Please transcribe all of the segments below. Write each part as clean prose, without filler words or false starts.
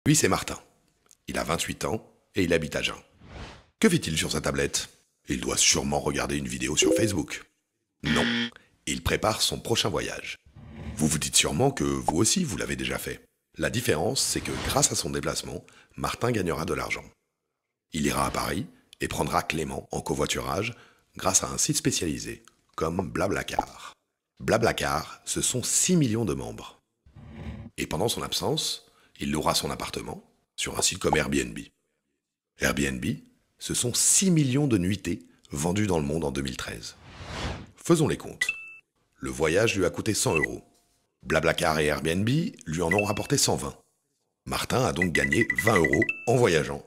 Lui, c'est Martin. Il a 28 ans et il habite à Agen. Que fait-il sur sa tablette? Il doit sûrement regarder une vidéo sur Facebook. Non, il prépare son prochain voyage. Vous vous dites sûrement que vous aussi, vous l'avez déjà fait. La différence, c'est que grâce à son déplacement, Martin gagnera de l'argent. Il ira à Paris et prendra Clément en covoiturage grâce à un site spécialisé, comme Blablacar. Blablacar, ce sont 6 millions de membres. Et pendant son absence, il louera son appartement sur un site comme Airbnb. Airbnb, ce sont 6 millions de nuitées vendues dans le monde en 2013. Faisons les comptes. Le voyage lui a coûté 100 €. Blablacar et Airbnb lui en ont rapporté 120. Martin a donc gagné 20 € en voyageant.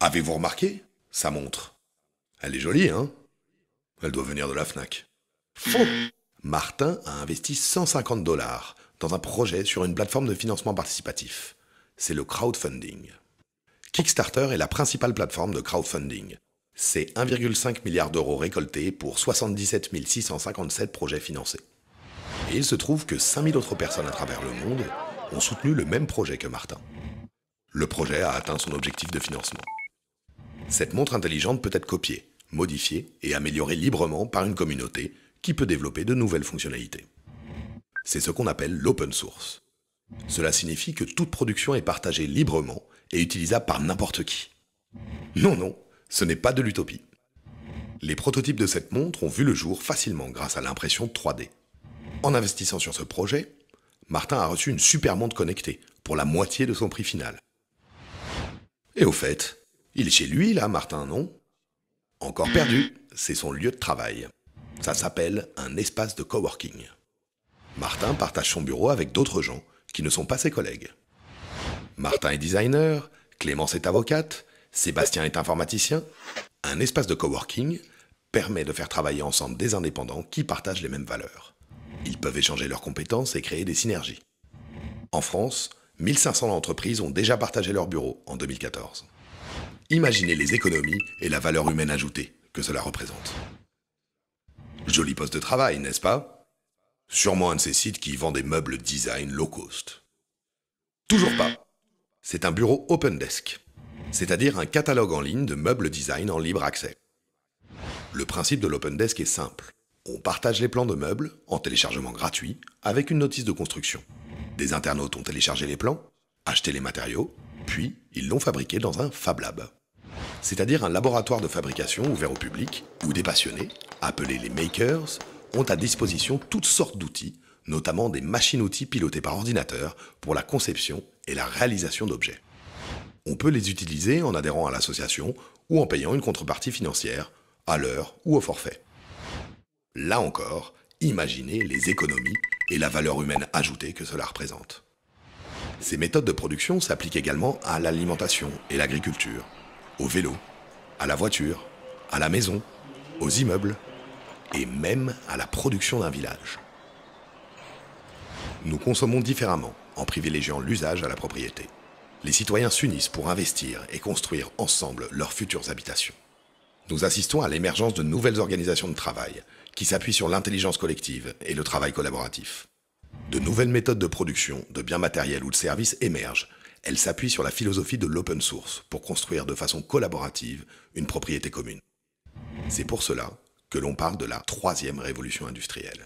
Avez-vous remarqué sa montre? Elle est jolie, hein? Elle doit venir de la Fnac. Faux! Martin a investi 150 $ dans un projet sur une plateforme de financement participatif. C'est le crowdfunding. Kickstarter est la principale plateforme de crowdfunding. C'est 1,5 milliard d'euros récoltés pour 77 657 projets financés. Et il se trouve que 5000 autres personnes à travers le monde ont soutenu le même projet que Martin. Le projet a atteint son objectif de financement. Cette montre intelligente peut être copiée, modifiée et améliorée librement par une communauté qui peut développer de nouvelles fonctionnalités. C'est ce qu'on appelle l'open source. Cela signifie que toute production est partagée librement et utilisable par n'importe qui. Non, ce n'est pas de l'utopie. Les prototypes de cette montre ont vu le jour facilement grâce à l'impression 3D. En investissant sur ce projet, Martin a reçu une super montre connectée pour la moitié de son prix final. Et au fait, il est chez lui là, Martin, non? Encore perdu, c'est son lieu de travail. Ça s'appelle un espace de coworking. Martin partage son bureau avec d'autres gens qui ne sont pas ses collègues. Martin est designer, Clémence est avocate, Sébastien est informaticien. Un espace de coworking permet de faire travailler ensemble des indépendants qui partagent les mêmes valeurs. Ils peuvent échanger leurs compétences et créer des synergies. En France, 1500 entreprises ont déjà partagé leur bureau en 2014. Imaginez les économies et la valeur humaine ajoutée que cela représente. Joli poste de travail, n'est-ce pas? Sûrement un de ces sites qui vend des meubles design low cost. Toujours pas. C'est un bureau open desk, c'est-à-dire un catalogue en ligne de meubles design en libre accès. Le principe de l'open desk est simple. On partage les plans de meubles en téléchargement gratuit avec une notice de construction. Des internautes ont téléchargé les plans, acheté les matériaux, puis ils l'ont fabriqué dans un Fab Lab. C'est-à-dire un laboratoire de fabrication ouvert au public où des passionnés, appelés les makers, ont à disposition toutes sortes d'outils, notamment des machines-outils pilotées par ordinateur pour la conception et la réalisation d'objets. On peut les utiliser en adhérant à l'association ou en payant une contrepartie financière, à l'heure ou au forfait. Là encore, imaginez les économies et la valeur humaine ajoutée que cela représente. Ces méthodes de production s'appliquent également à l'alimentation et l'agriculture, au vélo, à la voiture, à la maison, aux immeubles et même à la production d'un village. Nous consommons différemment en privilégiant l'usage à la propriété. Les citoyens s'unissent pour investir et construire ensemble leurs futures habitations. Nous assistons à l'émergence de nouvelles organisations de travail qui s'appuient sur l'intelligence collective et le travail collaboratif. De nouvelles méthodes de production, de biens matériels ou de services émergent. Elles s'appuient sur la philosophie de l'open source pour construire de façon collaborative une propriété commune. C'est pour cela que l'on parle de la troisième révolution industrielle.